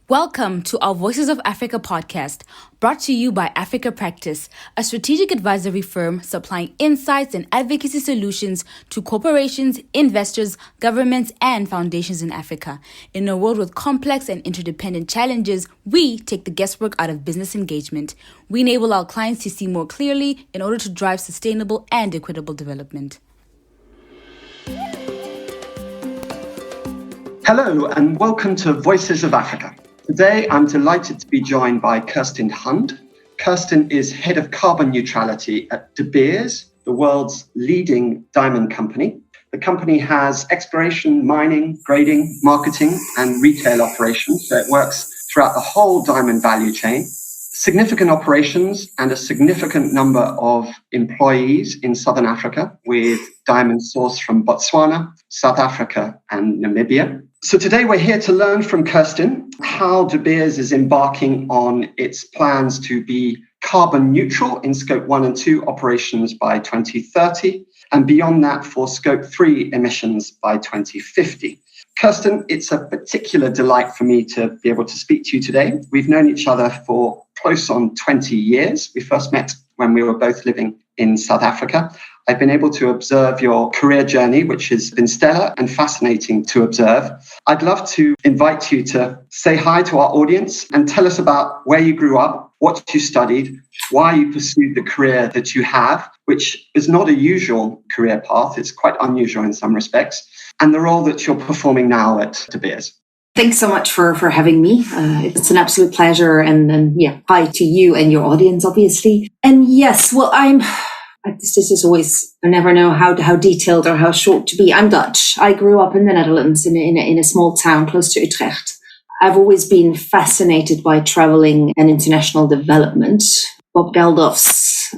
Welcome to our Voices of Africa podcast, brought to you by Africa Practice, a strategic advisory firm supplying insights and advocacy solutions to corporations, investors, governments, and foundations in Africa. In a world with complex and interdependent challenges, we take the guesswork out of business engagement. We enable our clients to see more clearly in order to drive sustainable and equitable development. Hello and welcome to Voices of Africa. Today, I'm delighted to be joined by Kirsten Hund. Kirsten is head of carbon neutrality at De Beers, the world's leading diamond company. The company has exploration, mining, grading, marketing, and retail operations. So it works throughout the whole diamond value chain. Significant operations and a significant number of employees in Southern Africa with diamonds sourced from Botswana, South Africa, and Namibia. So today we're here to learn from Kirsten how De Beers is embarking on its plans to be carbon neutral in Scope 1 and 2 operations by 2030, and beyond that for Scope 3 emissions by 2050. Kirsten, it's a particular delight for me to be able to speak to you today. We've known each other for close on 20 years. We first met when we were both living in South Africa. I've been able to observe your career journey, which has been stellar and fascinating to observe. I'd love to invite you to say hi to our audience and tell us about where you grew up, what you studied, why you pursued the career that you have, which is not a usual career path. It's quite unusual in some respects, and the role that you're performing now at De Beers. Thanks so much for having me. It's an absolute pleasure. And hi to you and your audience, obviously. And yes, well, this is always, I never know how detailed or how short to be. I'm Dutch. I grew up in the Netherlands in a small town close to Utrecht. I've always been fascinated by traveling and international development. Bob Geldof's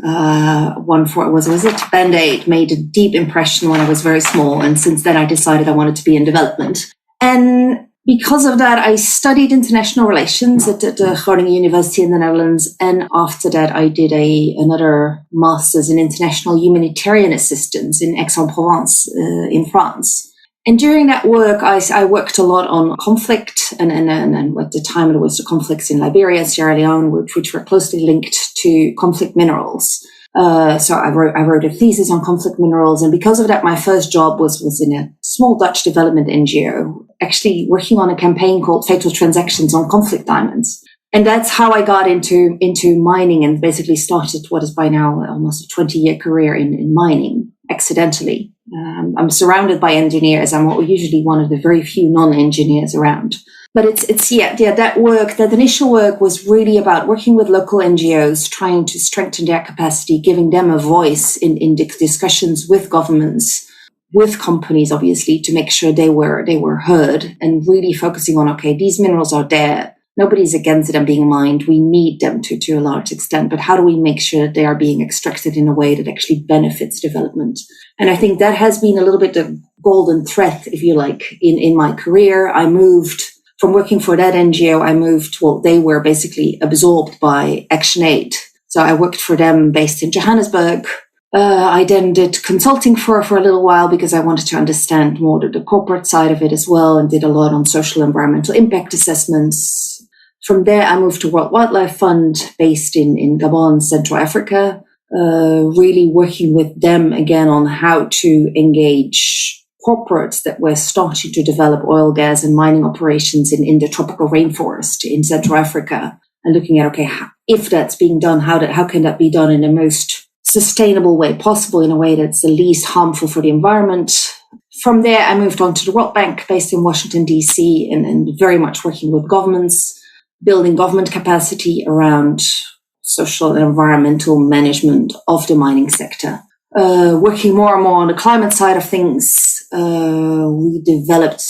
Band-Aid made a deep impression when I was very small. And since then, I decided I wanted to be in development. And because of that, I studied international relations at the Groningen University in the Netherlands. And after that, I did another master's in international humanitarian assistance in Aix-en-Provence in France. And during that work, I worked a lot on conflict. And at the time, it was the conflicts in Liberia, Sierra Leone, which were closely linked to conflict minerals. So I wrote a thesis on conflict minerals. And because of that, my first job was in a small Dutch development NGO, actually working on a campaign called Fatal Transactions on Conflict Diamonds. And that's how I got into mining and basically started what is by now almost a 20-year career in mining, accidentally. I'm surrounded by engineers. I'm usually one of the very few non-engineers around. But that initial work was really about working with local NGOs, trying to strengthen their capacity, giving them a voice in discussions with governments, with companies, obviously, to make sure they were heard, and really focusing on, okay, these minerals are there. Nobody's against them being mined. We need them to a large extent, but how do we make sure that they are being extracted in a way that actually benefits development? And I think that has been a little bit the golden thread, if you like, in my career. I moved from working for that NGO, they were basically absorbed by ActionAid. So I worked for them based in Johannesburg. I then did consulting for a little while because I wanted to understand more the corporate side of it as well, and did a lot on social environmental impact assessments. From there, I moved to World Wildlife Fund based in Gabon, Central Africa, really working with them again on how to engage corporates that were starting to develop oil, gas, and mining operations in the tropical rainforest in Central Africa, and looking at, okay, if that's being done, how can that be done in the most sustainable way possible, in a way that's the least harmful for the environment. From there, I moved on to the World Bank based in Washington, D.C., and very much working with governments, building government capacity around social and environmental management of the mining sector. Working more and more on the climate side of things, we developed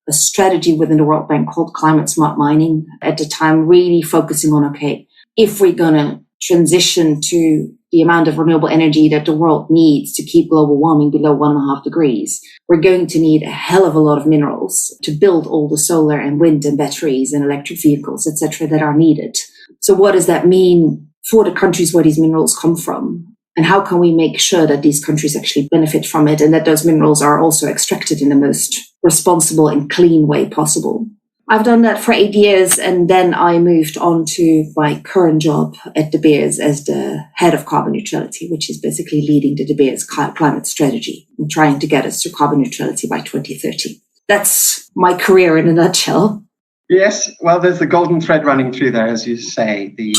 a strategy within the World Bank called Climate Smart Mining. At the time, really focusing on, okay, if we're going to transition to the amount of renewable energy that the world needs to keep global warming below 1.5 degrees, we're going to need a hell of a lot of minerals to build all the solar and wind and batteries and electric vehicles, etc., that are needed. So what does that mean for the countries where these minerals come from? And how can we make sure that these countries actually benefit from it, and that those minerals are also extracted in the most responsible and clean way possible? I've done that for 8 years, and then I moved on to my current job at De Beers as the head of carbon neutrality, which is basically leading the De Beers climate strategy and trying to get us to carbon neutrality by 2030. That's my career in a nutshell. Yes, well, there's the golden thread running through there, as you say, the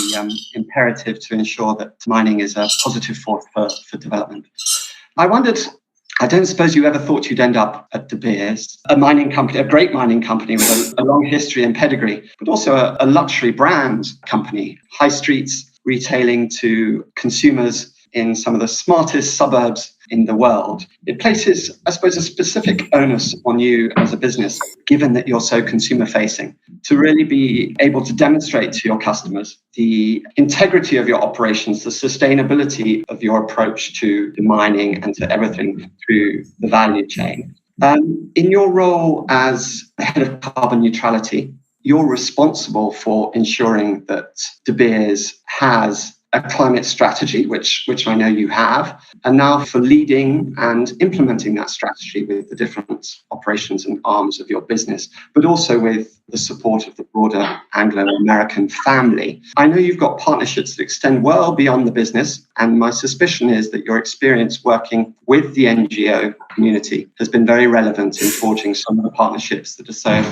imperative to ensure that mining is a positive force for development. I wondered, I don't suppose you ever thought you'd end up at De Beers, a mining company, a great mining company with a long history and pedigree, but also a luxury brand company, high streets, retailing to consumers in some of the smartest suburbs in the world. It places, I suppose, a specific onus on you as a business, given that you're so consumer facing, to really be able to demonstrate to your customers the integrity of your operations, the sustainability of your approach to the mining and to everything through the value chain. In your role as the head of carbon neutrality, you're responsible for ensuring that De Beers has a climate strategy, which I know you have, and now for leading and implementing that strategy with the different operations and arms of your business, but also with the support of the broader Anglo-American family. I know you've got partnerships that extend well beyond the business, and my suspicion is that your experience working with the NGO community has been very relevant in forging some of the partnerships that are so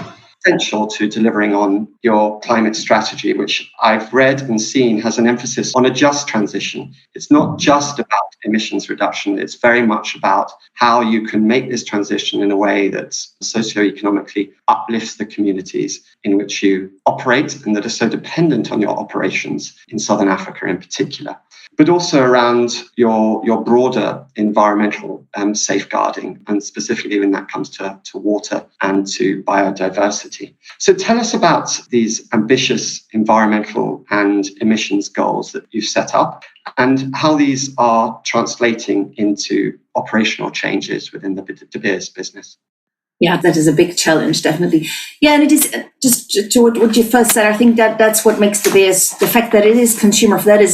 essential to delivering on your climate strategy, which I've read and seen has an emphasis on a just transition. It's not just about emissions reduction. It's very much about how you can make this transition in a way that socioeconomically uplifts the communities in which you operate and that are so dependent on your operations in Southern Africa in particular, but also around your broader environmental safeguarding, and specifically when that comes to water and to biodiversity. So tell us about these ambitious environmental and emissions goals that you've set up and how these are translating into operational changes within the De Beers business. Yeah, that is a big challenge, definitely. Yeah, and it is just to what you first said. I think that's what makes De Beers, the fact that it is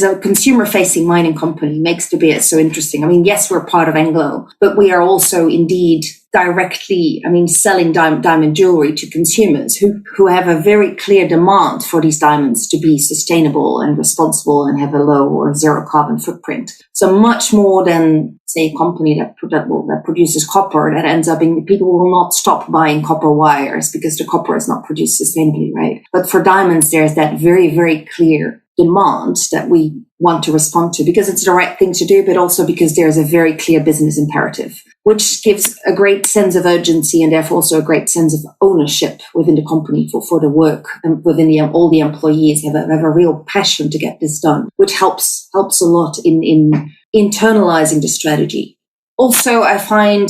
a consumer-facing mining company, makes De Beers so interesting. I mean, yes, we're part of Anglo, but we are also indeed directly, selling diamond jewelry to consumers who have a very clear demand for these diamonds to be sustainable and responsible and have a low or zero carbon footprint. So much more than, say, a company that produces copper, that ends up in, people will not stop buying copper wires because the copper is not produced sustainably, right? But for diamonds, there's that very, very clear demand that we want to respond to because it's the right thing to do, but also because there's a very clear business imperative, which gives a great sense of urgency and therefore also a great sense of ownership within the company for the work, and within all the employees have a real passion to get this done, which helps a lot in internalizing the strategy. Also, I find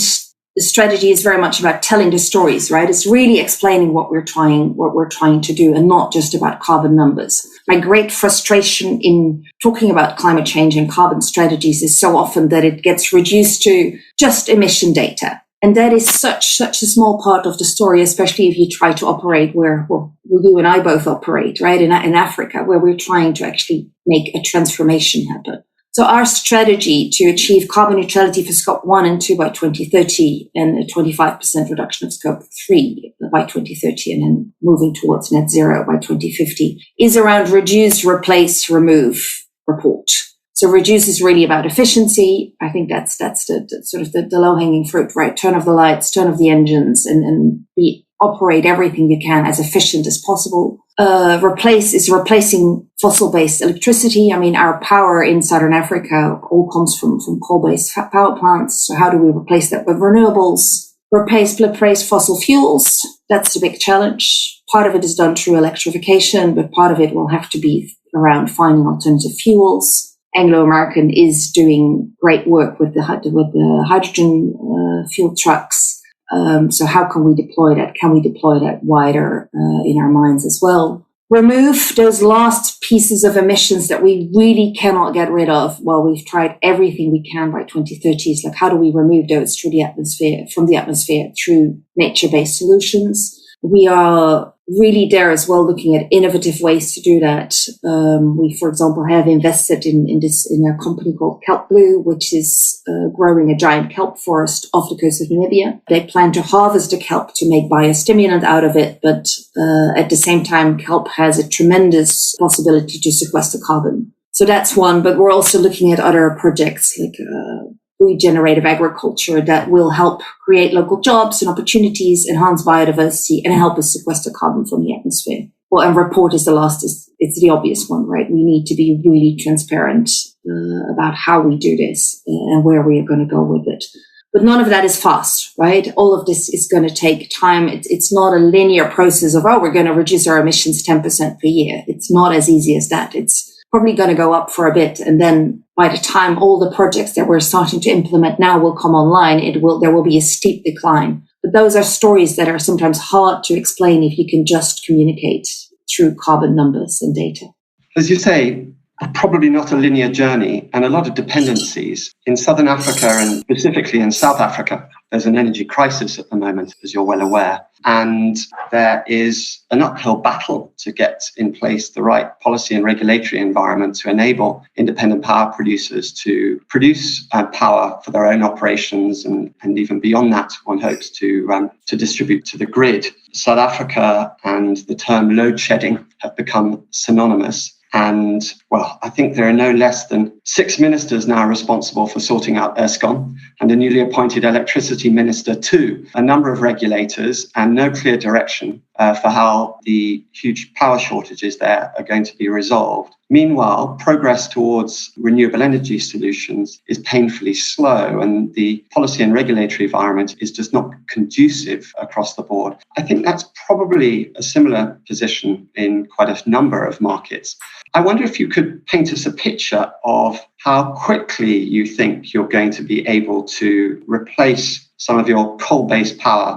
the strategy is very much about telling the stories, right? It's really explaining what we're trying to do and not just about carbon numbers. My great frustration in talking about climate change and carbon strategies is so often that it gets reduced to just emission data. And that is such a small part of the story, especially if you try to operate where you and I both operate, right? In Africa, where we're trying to actually make a transformation happen. So our strategy to achieve carbon neutrality for Scope 1 and 2 by 2030 and a 25% reduction of Scope 3 by 2030 and then moving towards net zero by 2050 is around reduce, replace, remove, report. So reduce is really about efficiency. I think that's the sort of the low-hanging fruit, right? Turn off the lights, turn off the engines and operate everything you can as efficient as possible. Replace is replacing fossil-based electricity. Our power in Southern Africa all comes from coal-based power plants. So how do we replace that with renewables? Replace fossil fuels. That's the big challenge. Part of it is done through electrification, but part of it will have to be around finding alternative fuels. Anglo-American is doing great work with the hydrogen fuel trucks. So how can we deploy that? Can we deploy that wider in our mines as well? Remove those last pieces of emissions that we really cannot get rid of. Well, we've tried everything we can by 2030. It's like, how do we remove those from the atmosphere through nature-based solutions? We are really there as well, looking at innovative ways to do that. We, for example, have invested in a company called Kelp Blue, which is growing a giant kelp forest off the coast of Namibia. They plan to harvest the kelp to make biostimulant out of it, but at the same time, kelp has a tremendous possibility to sequester carbon. So that's one, but we're also looking at other projects like regenerative agriculture that will help create local jobs and opportunities, enhance biodiversity, and help us sequester carbon from the atmosphere. Well, and report is it's the obvious one, right? We need to be really transparent about how we do this and where we are going to go with it. But none of that is fast, right? All of this is going to take time. It's not a linear process of, we're going to reduce our emissions 10% per year. It's not as easy as that. It's probably going to go up for a bit. And then by the time all the projects that we're starting to implement now will come online, there will be a steep decline. But those are stories that are sometimes hard to explain if you can just communicate through carbon numbers and data. As you say, probably not a linear journey and a lot of dependencies. In Southern Africa and specifically in South Africa, there's an energy crisis at the moment, as you're well aware. And there is an uphill battle to get in place the right policy and regulatory environment to enable independent power producers to produce power for their own operations and even beyond that, one hopes to distribute to the grid. South Africa and the term load shedding have become synonymous. And, well, I think there are no less than 6 ministers now responsible for sorting out Eskom, and a newly appointed electricity minister too, a number of regulators, and no clear direction for how the huge power shortages there are going to be resolved. Meanwhile, progress towards renewable energy solutions is painfully slow, and the policy and regulatory environment is just not conducive across the board. I think that's probably a similar position in quite a number of markets. I wonder if you could paint us a picture of how quickly you think you're going to be able to replace some of your coal-based power,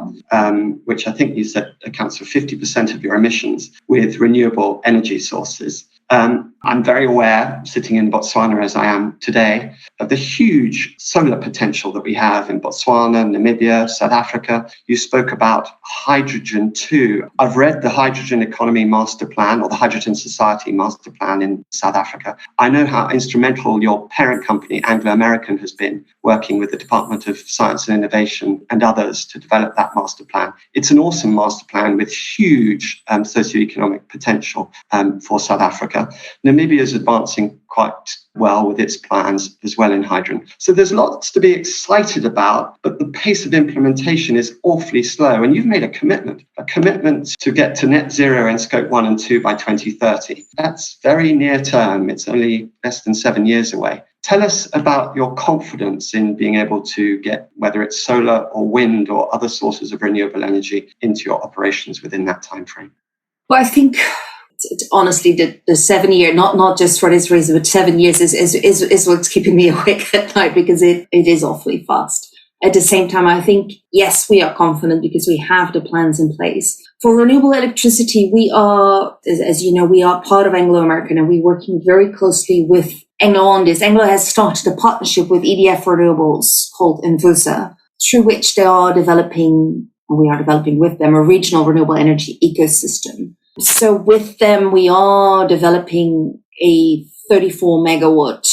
which I think you said accounts for 50% of your emissions, with renewable energy sources. I'm very aware, sitting in Botswana as I am today, of the huge solar potential that we have in Botswana, Namibia, South Africa. You spoke about hydrogen too. I've read the Hydrogen Economy Master Plan or the Hydrogen Society Master Plan in South Africa. I know how instrumental your parent company, Anglo American, has been working with the Department of Science and Innovation and others to develop that master plan. It's an awesome master plan with huge socioeconomic potential for South Africa. Namibia is advancing quite well with its plans as well in hydrogen. So there's lots to be excited about, but the pace of implementation is awfully slow. And you've made a commitment to get to net zero in scope 1 and 2 by 2030. That's very near term. It's only less than 7 years away. Tell us about your confidence in being able to get, whether it's solar or wind or other sources of renewable energy, into your operations within that time frame. Well, I think honestly, the 7 year, not just for this reason, but 7 years is what's keeping me awake at night, because it is awfully fast. At the same time, I think, yes, we are confident because we have the plans in place. For renewable electricity, we are, as you know, we are part of Anglo American, and we're working very closely with Anglo on this. Anglo has started a partnership with EDF Renewables called Envusa, through which they are developing, and we are developing with them, a regional renewable energy ecosystem. So with them, we are developing a 34 megawatt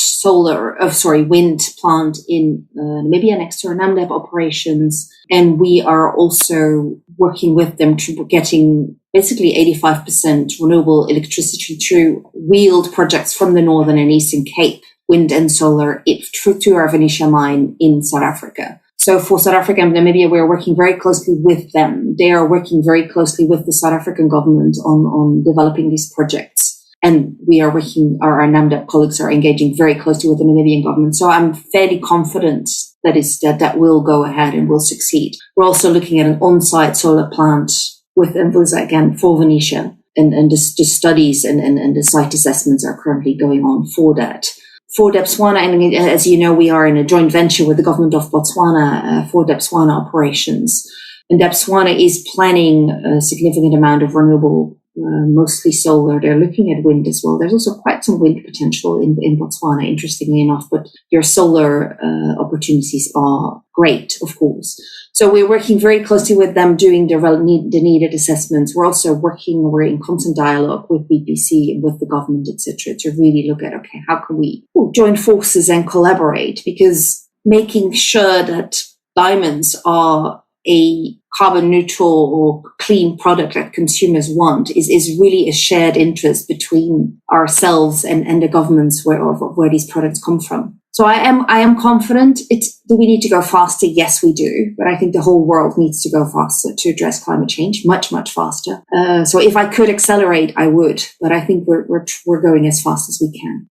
wind plant in Namibia next to our NAMDEP operations. And we are also working with them to getting basically 85% renewable electricity through wheeled projects from the Northern and Eastern Cape, wind and solar, to our Venetia mine in South Africa. So for South Africa and Namibia, we're working very closely with them. They are working very closely with the South African government on developing these projects. And we are working, our NAMDEP colleagues are engaging very closely with the Namibian government. So I'm fairly confident that will go ahead and will succeed. We're also looking at an on-site solar plant with Envusa again for Venetia. And the studies and the site assessments are currently going on for that. For Botswana, and as you know, we are in a joint venture with the government of Botswana for Botswana operations. And Botswana is planning a significant amount of renewable mostly solar. They're looking at wind as well. There's also quite some wind potential in Botswana, interestingly enough, but your solar opportunities are great, of course. So we're working very closely with them, doing the needed assessments. We're in constant dialogue with BBC and with the government, etc., to really look at, okay, how can we join forces and collaborate? Because making sure that diamonds are a carbon neutral or clean product that consumers want is really a shared interest between ourselves and the governments where these products come from. So I am confident. Do we need to go faster? Yes, we do. But I think the whole world needs to go faster to address climate change, much, much faster. So if I could accelerate, I would. But I think we're going as fast as we can.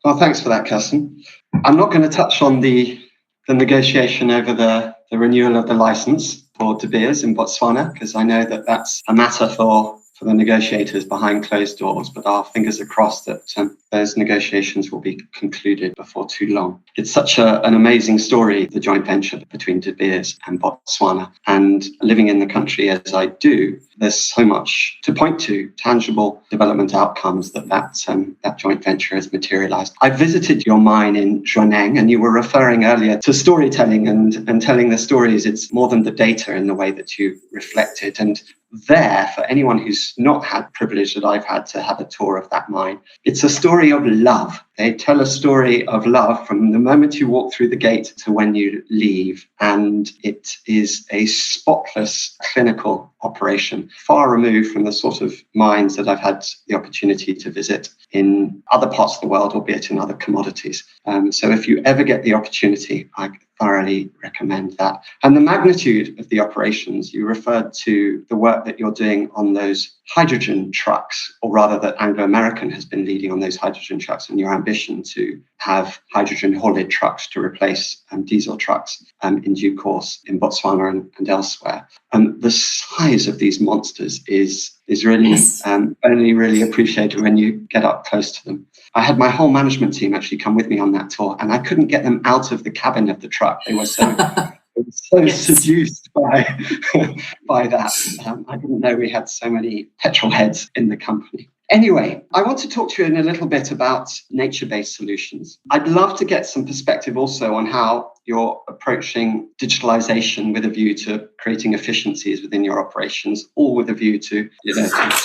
Well, thanks for that, Kirsten. I'm not going to touch on the negotiation over the renewal of the license for De Beers in Botswana, because I know that that's a matter for the negotiators behind closed doors, but our fingers are crossed that those negotiations will be concluded before too long. It's such an amazing story, the joint venture between De Beers and Botswana. And living in the country as I do, there's so much to point to, tangible development outcomes that joint venture has materialized. I visited your mine in Zhoneng, and you were referring earlier to storytelling and telling the stories. It's more than the data in the way that you reflected. And there, for anyone who's not had privilege that I've had to have a tour of that mine, it's a story of love. They tell a story of love from the moment you walk through the gate to when you leave. And it is a spotless clinical operation, far removed from the sort of mines that I've had the opportunity to visit in other parts of the world, albeit in other commodities. So if you ever get the opportunity, I thoroughly recommend that. And the magnitude of the operations, you referred to the work that you're doing on those hydrogen trucks, or rather that Anglo American has been leading on those hydrogen trucks, and your ambition to have hydrogen haulage trucks to replace diesel trucks in due course in Botswana and elsewhere. The size of these monsters is really only really appreciated when you get up close to them. I had my whole management team actually come with me on that tour, and I couldn't get them out of the cabin of the truck. They were so seduced by that. I didn't know we had so many petrol heads in the company. Anyway, I want to talk to you in a little bit about nature-based solutions. I'd love to get some perspective also on how you're approaching digitalization with a view to creating efficiencies within your operations, all with a view to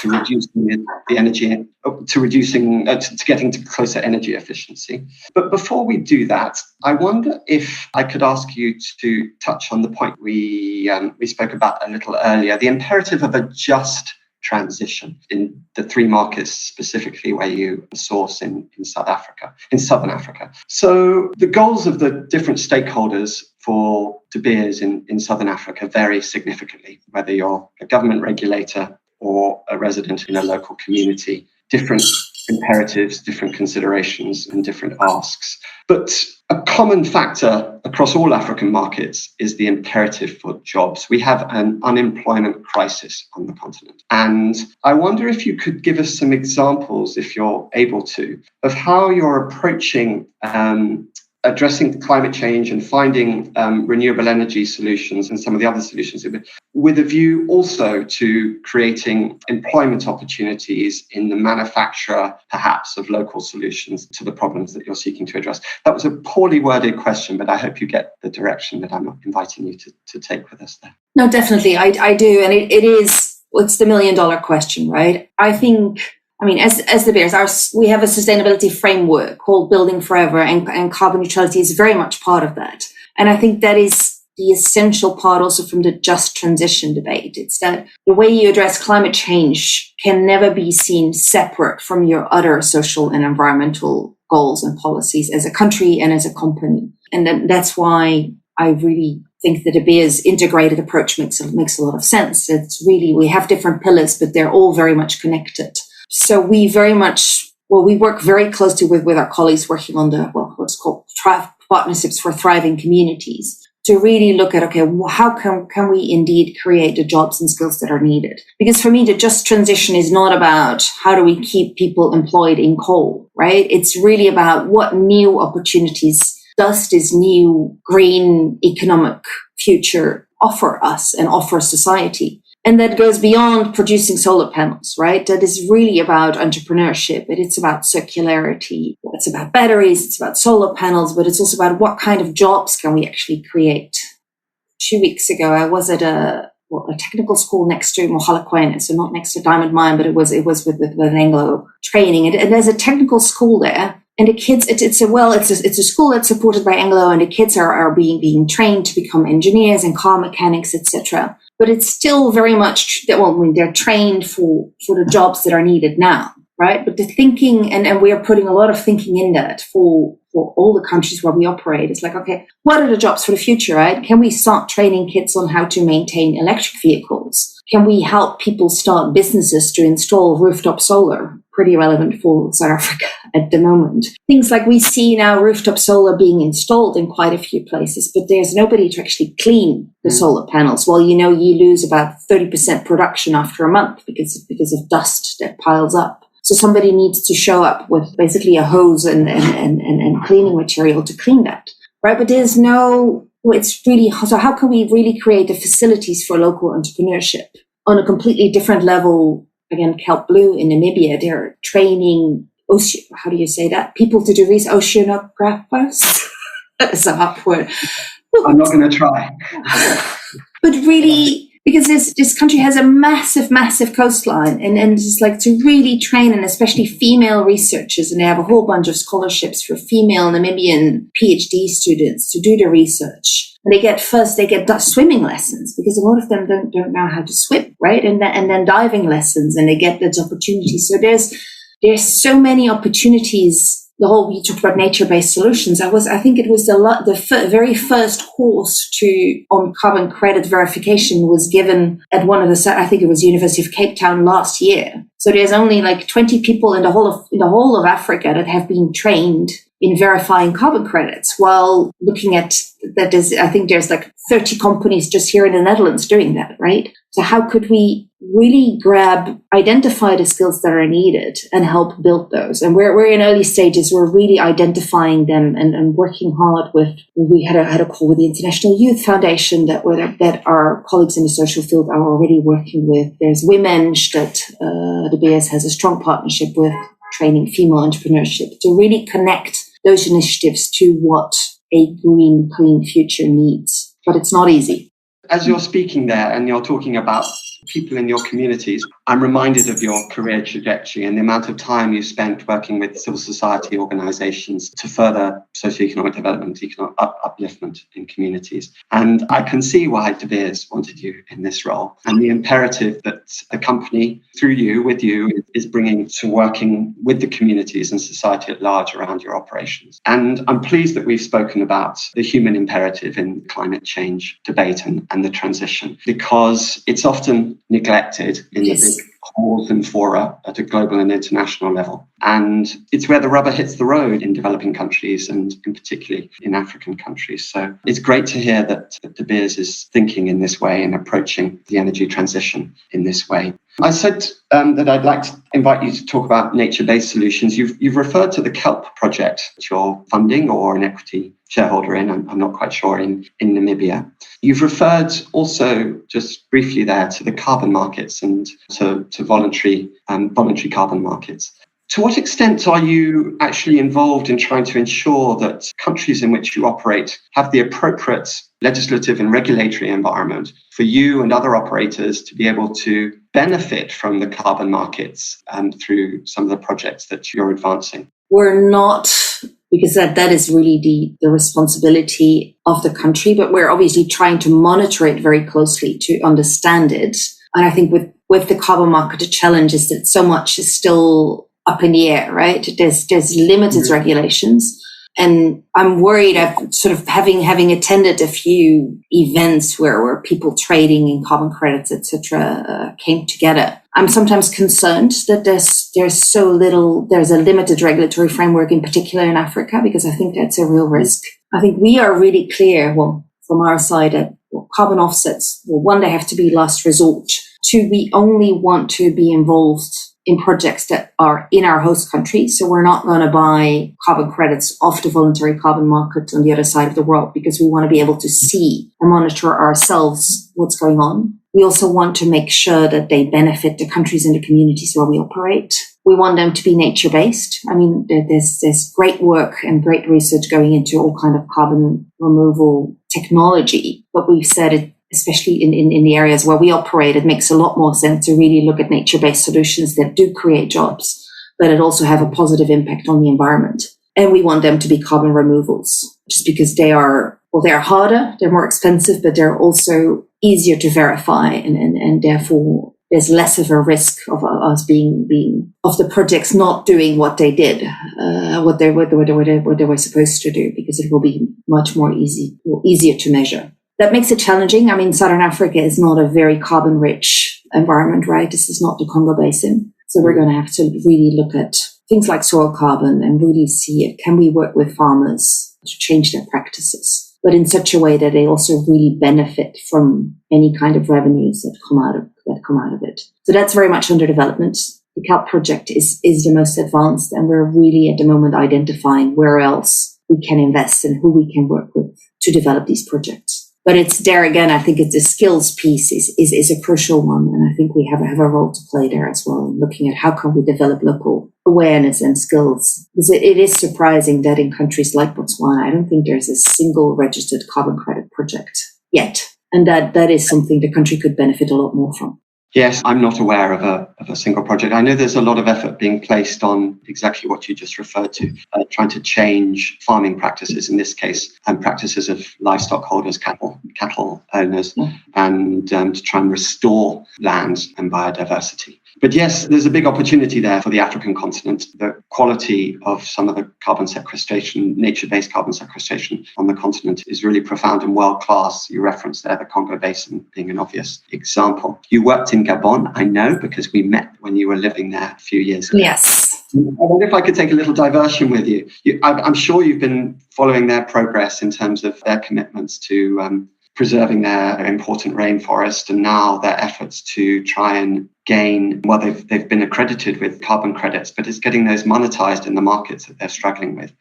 reducing the energy, to getting to closer energy efficiency. But before we do that, I wonder if I could ask you to touch on the point we spoke about a little earlier, the imperative of a just transition in the three markets specifically where you source in Southern Africa. So the goals of the different stakeholders for De Beers in Southern Africa vary significantly, whether you're a government regulator or a resident in a local community. Different imperatives, different considerations, and different asks. But a common factor across all African markets is the imperative for jobs. We have an unemployment crisis on the continent. And I wonder if you could give us some examples, if you're able to, of how you're approaching addressing climate change and finding renewable energy solutions and some of the other solutions, with a view also to creating employment opportunities in the manufacture, perhaps, of local solutions to the problems that you're seeking to address. That was a poorly worded question, but I hope you get the direction that I'm inviting you to take with us there. No, definitely, I do. And it's the $1 million question, right? I think, as De Beers, we have a sustainability framework called Building Forever, and carbon neutrality is very much part of that. And I think that is the essential part also from the just transition debate. It's that the way you address climate change can never be seen separate from your other social and environmental goals and policies as a country and as a company. And that's why I really think that De Beers' integrated approach makes a lot of sense. It's really, we have different pillars, but they're all very much connected. So we work very closely with our colleagues working on what's called partnerships for thriving communities to really look at, how can we indeed create the jobs and skills that are needed? Because for me, the just transition is not about how do we keep people employed in coal, right? It's really about what new opportunities does this new green economic future offer us and offer society. And that goes beyond producing solar panels, right? That is really about entrepreneurship. It's about circularity. It's about batteries. It's about solar panels, but it's also about what kind of jobs can we actually create. 2 weeks ago, I was at a technical school next to Mogalakwena, so not next to Diamond Mine, but it was with an Anglo training. And there's a technical school there. And the kids, it's a school that's supported by Anglo, and the kids are being trained to become engineers and car mechanics, etc. But it's still very much, they're trained for the jobs that are needed now, right? But the thinking, and we are putting a lot of thinking in that for all the countries where we operate. It's like, okay, what are the jobs for the future, right? Can we start training kids on how to maintain electric vehicles? Can we help people start businesses to install rooftop solar? Pretty relevant for South Africa at the moment. Things like we see now rooftop solar being installed in quite a few places, but there's nobody to actually clean the solar panels. Well, you lose about 30% production after a month because of dust that piles up. So somebody needs to show up with basically a hose and cleaning material to clean that, right? But there's so how can we really create the facilities for local entrepreneurship on a completely different level? Again, Kelp Blue in Namibia, they're training, how do you say that? People to do oceanographers. That's a hard word. I'm not going to try. But really, because this country has a massive, massive coastline, and it's like to really train, and especially female researchers, and they have a whole bunch of scholarships for female Namibian PhD students to do the research. And they get swimming lessons, because a lot of them don't know how to swim, right? And then diving lessons, and they get those opportunities. So there's so many opportunities. You talked about nature-based solutions. I think it was the very first course on carbon credit verification was given at one of I think it was University of Cape Town last year. So there's only like 20 people in the whole of Africa that have been trained in verifying carbon credits, while looking at that I think there's like 30 companies just here in the Netherlands doing that, right? So how could we really identify the skills that are needed and help build those? And we're in early stages. We're really identifying them and working hard with. We had a call with the International Youth Foundation that our colleagues in the social field are already working with. There's Women's that the BS has a strong partnership with, training female entrepreneurship to really connect those initiatives to what a green, clean future needs. But it's not easy. As you're speaking there and you're talking about people in your communities, I'm reminded of your career trajectory and the amount of time you spent working with civil society organizations to further socioeconomic development, economic upliftment in communities. And I can see why De Beers wanted you in this role, and the imperative that the company, through you, with you, is bringing to working with the communities and society at large around your operations. And I'm pleased that we've spoken about the human imperative in climate change debate and the transition, because it's often neglected in the big halls and fora at a global and international level. And it's where the rubber hits the road in developing countries, and in particularly in African countries. So it's great to hear that De Beers is thinking in this way and approaching the energy transition in this way. I said that I'd like to invite you to talk about nature-based solutions. You've referred to the Kelp project that you're funding or an equity shareholder in, I'm not quite sure, in Namibia. You've referred also just briefly there to the carbon markets and to voluntary carbon markets. To what extent are you actually involved in trying to ensure that countries in which you operate have the appropriate legislative and regulatory environment for you and other operators to be able to benefit from the carbon markets through some of the projects that you're advancing? We're not, because that is really the responsibility of the country, but we're obviously trying to monitor it very closely to understand it. And I think with the carbon market, the challenge is that so much is still up in the air, right? There's limited regulations. And I'm worried, I've sort of having attended a few events where people trading in carbon credits, etc., came together. I'm sometimes concerned that there's a limited regulatory framework, in particular in Africa, because I think that's a real risk. I think we are really clear, from our side, that carbon offsets, one, they have to be last resort. Two, we only want to be involved in projects that are in our host country. So we're not going to buy carbon credits off the voluntary carbon market on the other side of the world, because we want to be able to see and monitor ourselves what's going on. We also want to make sure that they benefit the countries and the communities where we operate. We want them to be nature-based. I mean, there's great work and great research going into all kind of carbon removal technology, but we've said it, especially in the areas where we operate, it makes a lot more sense to really look at nature-based solutions that do create jobs, but it also have a positive impact on the environment. And we want them to be carbon removals, just because they're harder, they're more expensive, but they're also easier to verify, and therefore there's less of a risk of us being of the projects not doing what they did, what they were supposed to do, because it will be much more easier to measure. That makes it challenging. I mean, Southern Africa is not a very carbon-rich environment, right? This is not the Congo Basin. So we're going to have to really look at things like soil carbon and really see it. Can we work with farmers to change their practices, but in such a way that they also really benefit from any kind of revenues that come out of it. So that's very much under development. The CALP project is the most advanced, and we're really at the moment identifying where else we can invest and who we can work with to develop these projects. But it's there again, I think it's the skills piece is a crucial one. And I think we have a role to play there as well, looking at how can we develop local awareness and skills. Because it is surprising that in countries like Botswana, I don't think there's a single registered carbon credit project yet. And that is something the country could benefit a lot more from. Yes, I'm not aware of a single project. I know there's a lot of effort being placed on exactly what you just referred to, trying to change farming practices, in this case, and practices of livestock holders, cattle owners, and to try and restore land and biodiversity. But yes, there's a big opportunity there for the African continent. The quality of some of the carbon sequestration, nature-based carbon sequestration on the continent is really profound and world-class. You referenced there the Congo Basin being an obvious example. You worked in Gabon, I know, because we met when you were living there a few years ago. Yes. I wonder if I could take a little diversion with you. I'm sure you've been following their progress in terms of their commitments to preserving their important rainforest, and now their efforts to try and gain, well, they've been accredited with carbon credits, but it's getting those monetized in the markets that they're struggling with.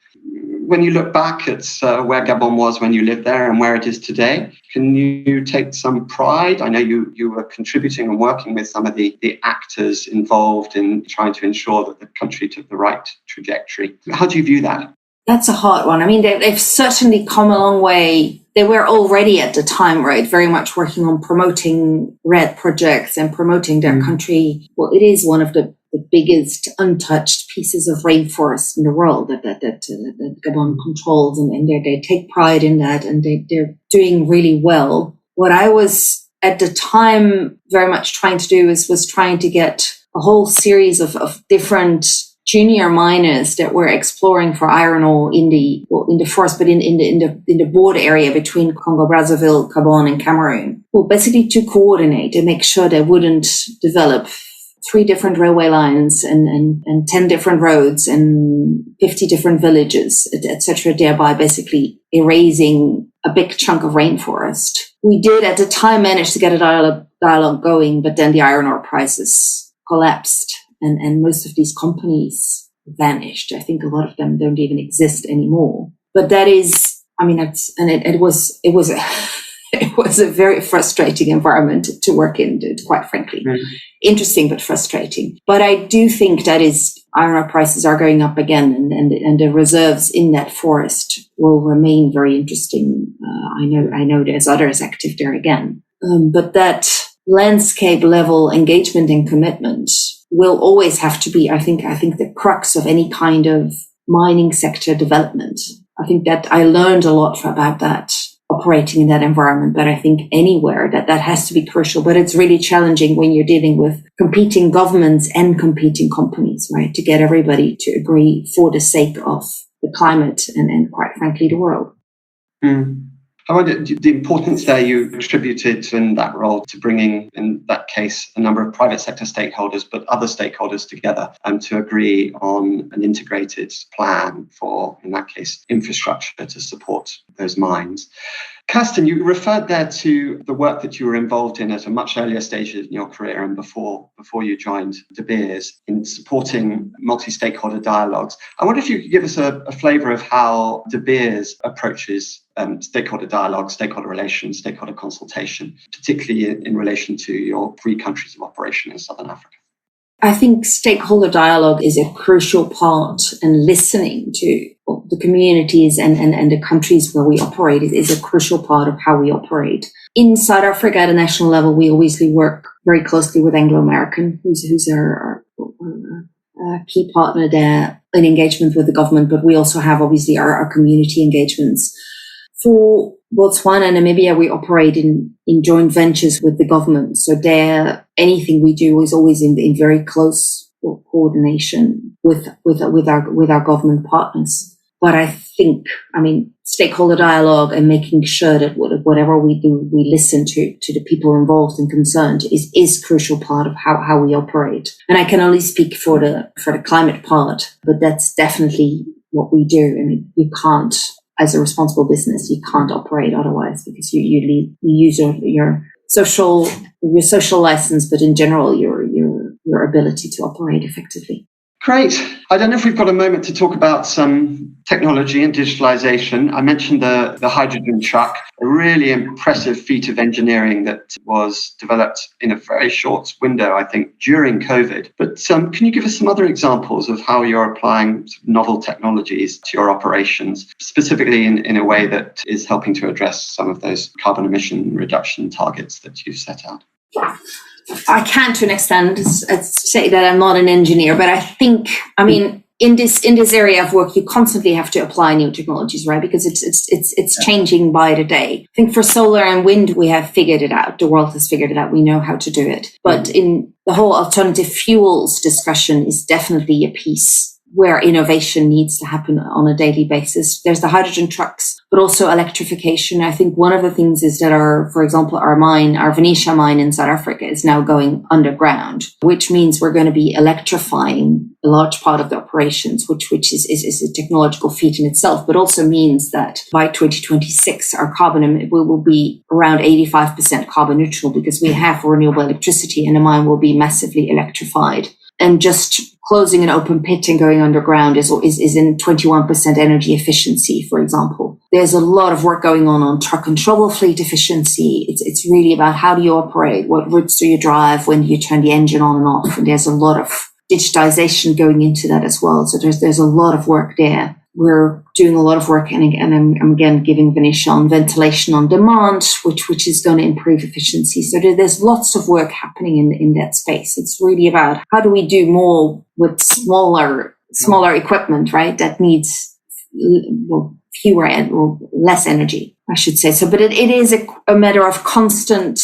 When you look back at where Gabon was when you lived there and where it is today, can you take some pride? I know you were contributing and working with some of the actors involved in trying to ensure that the country took the right trajectory. How do you view that? That's a hard one. I mean, they've certainly come a long way. They were already at the time, right, very much working on promoting red projects and promoting their country. Well, it is one of the biggest untouched pieces of rainforest in the world that Gabon controls, and they take pride in that, and they're doing really well. What I was at the time very much trying to do was trying to get a whole series of different junior miners that were exploring for iron ore in the forest, but in the border area between Congo, Brazzaville, Gabon, and Cameroon. Well, basically to coordinate and make sure they wouldn't develop 3 different railway lines and 10 different roads and 50 different villages, etc., thereby basically erasing a big chunk of rainforest. We did at the time manage to get a dialogue going, but then the iron ore prices collapsed. And most of these companies vanished. I think a lot of them don't even exist anymore. But that is, I mean, it was a very frustrating environment to work in, quite frankly. Interesting, but frustrating. But I do think that is, iron ore prices are going up again, and the reserves in that forest will remain very interesting. I know there's others active there again. But that landscape level engagement and commitment will always have to be, I think the crux of any kind of mining sector development. I think that I learned a lot about that operating in that environment, but I think anywhere that has to be crucial. But it's really challenging when you're dealing with competing governments and competing companies, right? To get everybody to agree for the sake of the climate and quite frankly, the world. I wonder the importance there you attributed in that role to bringing, in that case, a number of private sector stakeholders, but other stakeholders together to agree on an integrated plan for, in that case, infrastructure to support those mines. Kirsten, you referred there to the work that you were involved in at a much earlier stage in your career and before you joined De Beers in supporting multi-stakeholder dialogues. I wonder if you could give us a flavour of how De Beers approaches stakeholder dialogue, stakeholder relations, stakeholder consultation, particularly in relation to your 3 countries of operation in Southern Africa. I think stakeholder dialogue is a crucial part, and listening to the communities and the countries where we operate is a crucial part of how we operate. In South Africa at a national level, we obviously work very closely with Anglo American, who's our key partner there in engagement with the government, but we also have obviously our community engagements. For Botswana and Namibia, we operate in joint ventures with the government. So there, anything we do is always in very close coordination with our government partners. But I think, stakeholder dialogue and making sure that whatever we do, we listen to the people involved and concerned is crucial part of how we operate. And I can only speak for the climate part, but that's definitely what we do. You can't, as a responsible business, you can't operate otherwise, because you use your social license, but in general, your ability to operate effectively. Great. I don't know if we've got a moment to talk about some technology and digitalization. I mentioned the hydrogen truck, a really impressive feat of engineering that was developed in a very short window, I think, during COVID. But can you give us some other examples of how you're applying novel technologies to your operations, specifically in a way that is helping to address some of those carbon emission reduction targets that you've set out? I can, to an extent, say that I'm not an engineer, but I think, in this area of work, you constantly have to apply new technologies, right? Because it's changing by the day. I think for solar and wind, we have figured it out. The world has figured it out. We know how to do it. But in the whole alternative fuels discussion is definitely a piece where innovation needs to happen on a daily basis. There's the hydrogen trucks, but also electrification. I think one of the things is that for example, our Venetia mine in South Africa is now going underground, which means we're going to be electrifying a large part of the operations, which is a technological feat in itself, but also means that by 2026, our carbon will be around 85% carbon neutral, because we have renewable electricity and the mine will be massively electrified. And just closing an open pit and going underground is in 21% energy efficiency, for example. There's a lot of work going on truck and shovel fleet efficiency. It's really about how do you operate, what routes do you drive, when do you turn the engine on and off. And there's a lot of digitization going into that as well. So there's a lot of work there. We're doing a lot of work, and I'm again giving Venetia on ventilation on demand, which is going to improve efficiency. So there's lots of work happening in that space. It's really about how do we do more with smaller equipment, right? That needs fewer and less energy, I should say. So, but it is a matter of constant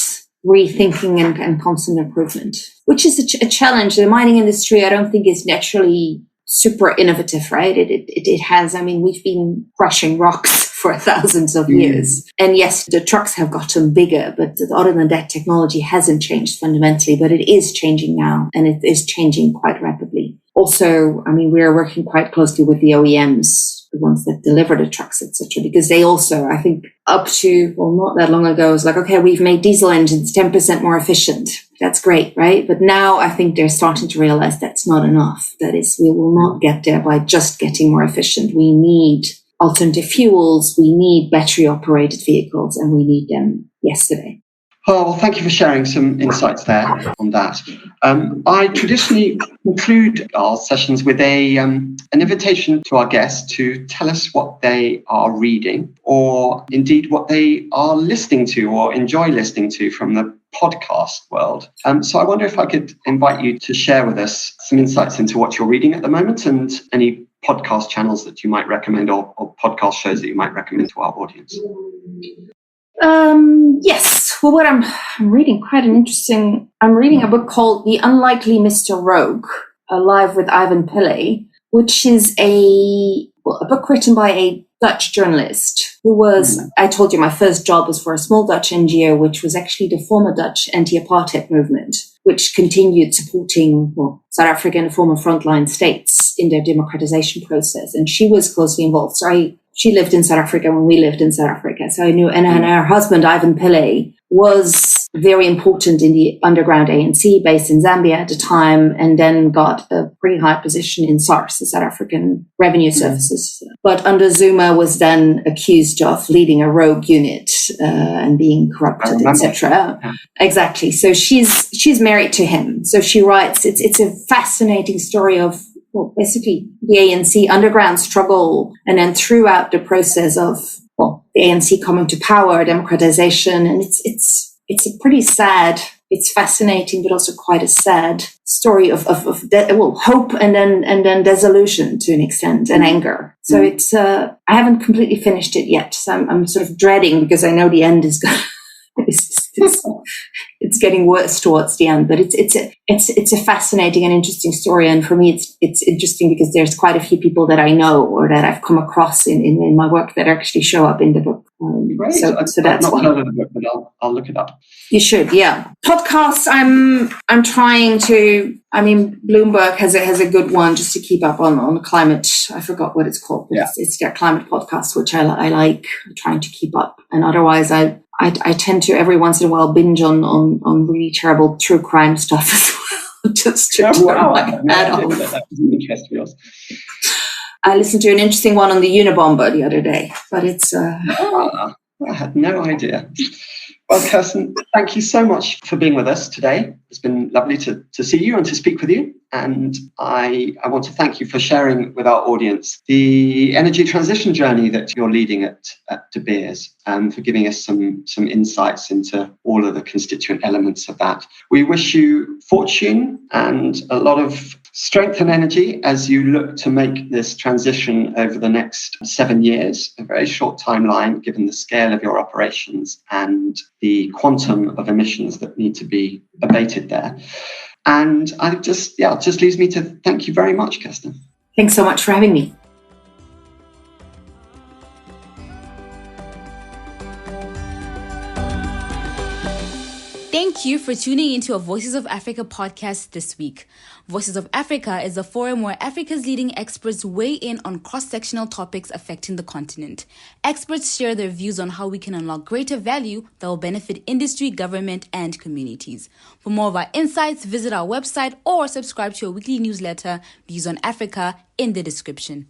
rethinking and constant improvement, which is a challenge. The mining industry, I don't think, is naturally super innovative, right? It has, we've been crushing rocks for thousands of years. And yes, the trucks have gotten bigger, but other than that, technology hasn't changed fundamentally, but it is changing now, and it is changing quite rapidly. Also, we are working quite closely with the OEMs, the ones that deliver the trucks, etc., because they also, I think, up to, not that long ago, was like, okay, we've made diesel engines 10% more efficient. That's great, right? But now I think they're starting to realize that's not enough. That is, we will not get there by just getting more efficient. We need alternative fuels, we need battery-operated vehicles, and we need them yesterday. Oh, well, thank you for sharing some insights there on that. I traditionally conclude our sessions with an invitation to our guests to tell us what they are reading, or indeed what they are listening to or enjoy listening to from the podcast world. So I wonder if I could invite you to share with us some insights into what you're reading at the moment, and any podcast channels that you might recommend, or podcast shows that you might recommend to our audience. Yes. Well, what I'm reading I'm reading a book called The Unlikely Mr. Rogue, Live with Ivan Pillay, which is a a book written by a Dutch journalist who was, I told you my first job was for a small Dutch NGO, which was actually the former Dutch anti-apartheid movement, which continued supporting South Africa and the former frontline states in their democratization process. And she was closely involved. So she lived in South Africa when we lived in South Africa. So I knew, and her husband, Ivan Pillay, was very important in the underground ANC based in Zambia at the time, and then got a pretty high position in SARS, the South African Revenue Services. But under Zuma was then accused of leading a rogue unit and being corrupted, etc. Exactly. So she's married to him. So she writes, it's a fascinating story of basically the ANC underground struggle, and then throughout the process of the ANC coming to power, democratization, and it's a pretty sad. It's fascinating, but also quite a sad story of hope and then disillusion to an extent, and anger. So it's I haven't completely finished it yet. So I'm sort of dreading, because I know the end is it's getting worse towards the end. But it's a fascinating and interesting story, and for me it's interesting because there's quite a few people that I know or that I've come across in my work that actually show up in the book. Great. So that's I've not heard of the book, but I'll look it up. You should, yeah. Podcasts, I'm trying to. I mean, Bloomberg has a good one just to keep up on climate. I forgot what it's called. But it's their climate podcast, which I like. I'm trying to keep up, and otherwise I tend to every once in a while binge on really terrible true crime stuff as well, just to turn my head off. That was an interest for yours. I listened to an interesting one on the Unabomber the other day, but it's... I had no idea. Well, Kirsten, thank you so much for being with us today. It's been lovely to see you and to speak with you. And I want to thank you for sharing with our audience the energy transition journey that you're leading at De Beers, and for giving us some insights into all of the constituent elements of that. We wish you fortune and a lot of strength and energy as you look to make this transition over the next 7 years, a very short timeline given the scale of your operations and the quantum of emissions that need to be abated there. And it just leaves me to thank you very much, Kirsten. Thanks so much for having me. Thank you for tuning into a Voices of Africa podcast this week. Voices of Africa is a forum where Africa's leading experts weigh in on cross-sectional topics affecting the continent. Experts share their views on how we can unlock greater value that will benefit industry, government, and communities. For more of our insights, visit our website or subscribe to our weekly newsletter, Views on Africa, in the description.